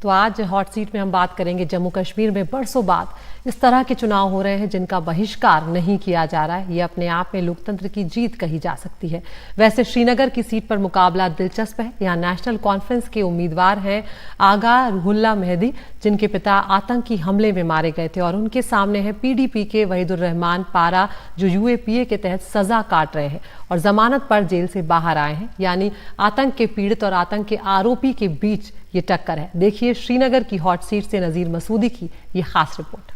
तो आज hot seat में हम बात करेंगे जम्मू कश्मीर में बरसों बाद इस तरह के चुनाव हो रहे हैं जिनका बहिष्कार नहीं किया जा रहा है। ये अपने आप में लोकतंत्र की जीत कही जा सकती है। वैसे श्रीनगर की सीट पर मुकाबला दिलचस्प है। यहाँ नेशनल कॉन्फ्रेंस के उम्मीदवार हैं आगा रुहुल्ला मेहदी, जिनके पिता आतंकी हमले में मारे गए थे, और उनके सामने है पीडीपी के वहीदुर रहमान पारा, जो यूएपीए के तहत सजा काट रहे हैं और जमानत पर जेल से बाहर आए हैं। यानी आतंक के पीड़ित और आतंक के आरोपी के बीच ये टक्कर है। देखिए श्रीनगर की हॉट सीट से नजीर मसूदी की ये खास रिपोर्ट।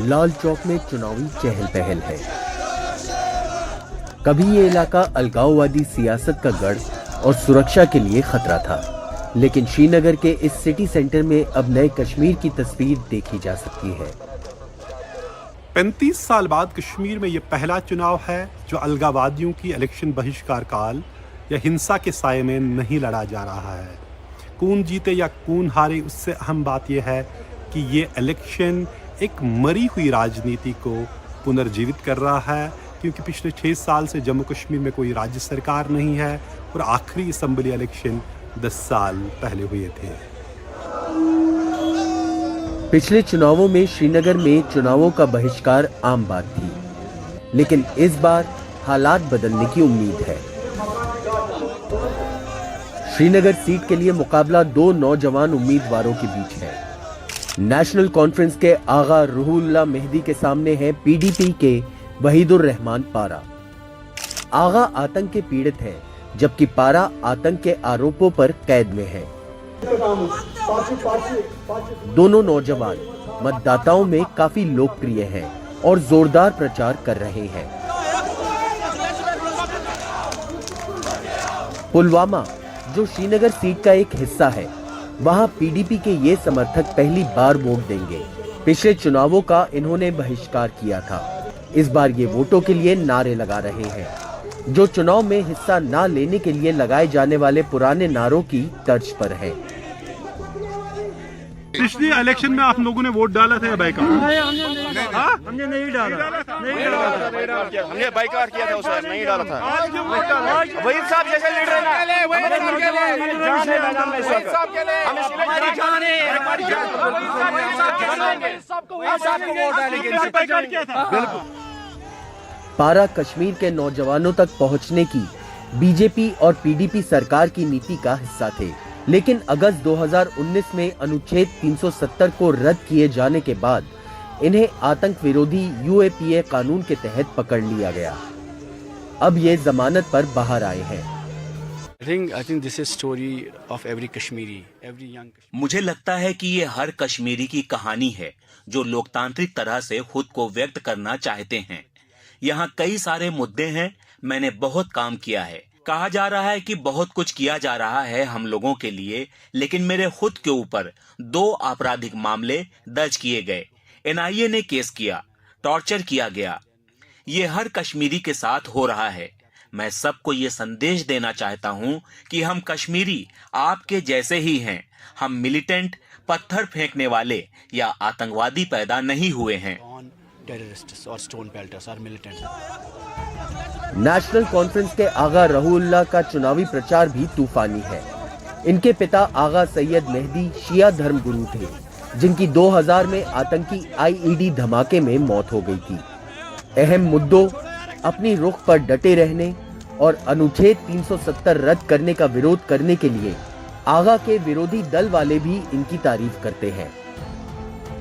लाल चौक में चुनावी चहल पहल है। कभी ये इलाका अलगाववादी सियासत का गढ़ और सुरक्षा के लिए खतरा था, लेकिन श्रीनगर के इस सिटी सेंटर में अब नए कश्मीर की तस्वीर देखी जा सकती है। 35 साल बाद कश्मीर में ये पहला चुनाव है जो अलगाववादियों की इलेक्शन बहिष्कार काल या हिंसा के साये में नहीं लड़ा जा रहा है। कौन जीते या कौन हारे, उससे अहम बात यह है कि ये इलेक्शन एक मरी हुई राजनीति को पुनर्जीवित कर रहा है, क्योंकि पिछले 6 साल से जम्मू कश्मीर में कोई राज्य सरकार नहीं है और आखिरी असेंबली इलेक्शन 10 साल पहले हुए थे। पिछले चुनावों में श्रीनगर में चुनावों का बहिष्कार आम बात थी, लेकिन इस बार हालात बदलने की उम्मीद है। श्रीनगर सीट के लिए मुकाबला 2 नौजवान उम्मीदवारों के बीच है। नेशनल कॉन्फ्रेंस के आगा रुहुल्ला मेहदी के सामने है पीडीपी के वहीदुर रहमान पारा। आगा आतंक के पीड़ित है, जबकि पारा आतंक के आरोपों पर कैद में है। दोनों नौजवान मतदाताओं में काफी लोकप्रिय हैं और जोरदार प्रचार कर रहे हैं। पुलवामा, जो श्रीनगर सीट का एक हिस्सा है, वहां पीडीपी के ये समर्थक पहली बार वोट देंगे। पिछले चुनावों का इन्होंने बहिष्कार किया था। इस बार ये वोटों के लिए नारे लगा रहे हैं, जो चुनाव में हिस्सा न लेने के लिए लगाए जाने वाले पुराने नारों की तर्ज पर है। पिछली इलेक्शन में आप लोगों ने वोट डाला था या बाइकआउट? हमने नहीं डाला। हमने बाइकआउट किया था, उस बार नहीं डाला था। वही साहब जैसे लीडर पारा कश्मीर के नौजवानों तक पहुंचने की बीजेपी और पीडीपी सरकार की नीति का हिस्सा थे, लेकिन अगस्त 2019 में अनुच्छेद 370 को रद्द किए जाने के बाद इन्हें आतंक विरोधी यूएपीए कानून के तहत पकड़ लिया गया। अब ये जमानत पर बाहर आए हैं। मुझे लगता है कि ये हर कश्मीरी की कहानी है जो लोकतांत्रिक तरह से खुद को व्यक्त करना चाहते हैं। यहाँ कई सारे मुद्दे हैं। मैंने बहुत काम किया है। कहा जा रहा है कि बहुत कुछ किया जा रहा है हम लोगों के लिए, लेकिन मेरे खुद के ऊपर 2 आपराधिक मामले दर्ज किए गए। एनआईए ने केस किया, टॉर्चर किया गया। ये हर कश्मीरी के साथ हो रहा है। मैं सबको ये संदेश देना चाहता हूँ कि हम कश्मीरी आपके जैसे ही हैं। हम मिलिटेंट, पत्थर फेंकने वाले या आतंकवादी पैदा नहीं हुए हैं। नेशनल कॉन्फ्रेंस के आगा रुहुल्ला का चुनावी प्रचार भी तूफानी है। इनके पिता आगा सैयद मेहदी शिया धर्मगुरु थे, जिनकी 2000 में आतंकी आईईडी धमाके में मौत हो गई थी। अहम मुद्दों, अपनी रुख पर डटे रहने और अनुच्छेद 370 रद्द करने का विरोध करने के लिए आगा के विरोधी दल वाले भी इनकी तारीफ करते हैं।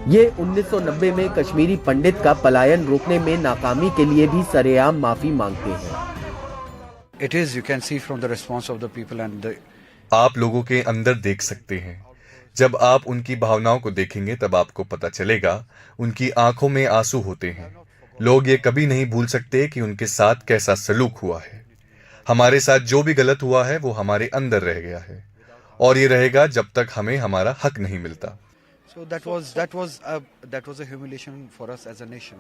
ये 1990 में कश्मीरी पंडित का पलायन रोकने में नाकामी के लिए भी सरेआम माफी मांगते हैं। आप लोगों के अंदर देख सकते हैं। जब आप उनकी भावनाओं को देखेंगे तब आपको पता चलेगा। उनकी आंखों में आंसू होते हैं। लोग ये कभी नहीं भूल सकते कि उनके साथ कैसा सलूक हुआ है। हमारे साथ जो भी गलत हुआ है वो हमारे अंदर रह गया है और ये रहेगा जब तक हमें हमारा हक नहीं मिलता। So that was a humiliation for us as a nation.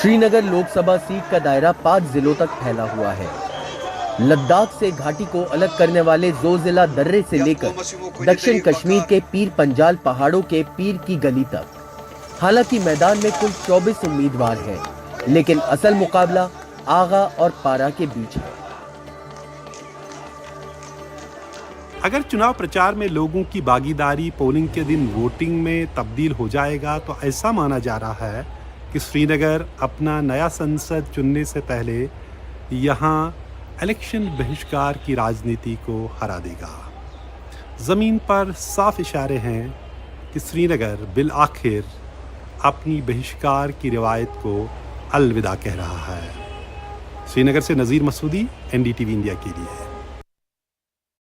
Srinagar Lok Sabha seat का दायरा 5 जिलों तक फैला हुआ है। लद्दाख से घाटी को अलग करने वाले जोजिला दर्रे से लेकर दक्षिण कश्मीर के पीर पंजाल पहाड़ों के पीर की गली तक। हालांकि मैदान में कुल 24 उम्मीदवार हैं, लेकिन असल मुकाबला आगा और पारा के बीच है। अगर चुनाव प्रचार में लोगों की भागीदारी पोलिंग के दिन वोटिंग में तब्दील हो जाएगा तो ऐसा माना जा रहा है कि श्रीनगर अपना नया संसद चुनने से पहले यहाँ इलेक्शन बहिष्कार की राजनीति को हरा देगा। ज़मीन पर साफ इशारे हैं कि श्रीनगर बिल आखिर अपनी बहिष्कार की रिवायत को अलविदा कह रहा है। श्रीनगर से नज़ीर मसूदी, NDTV इंडिया के लिए।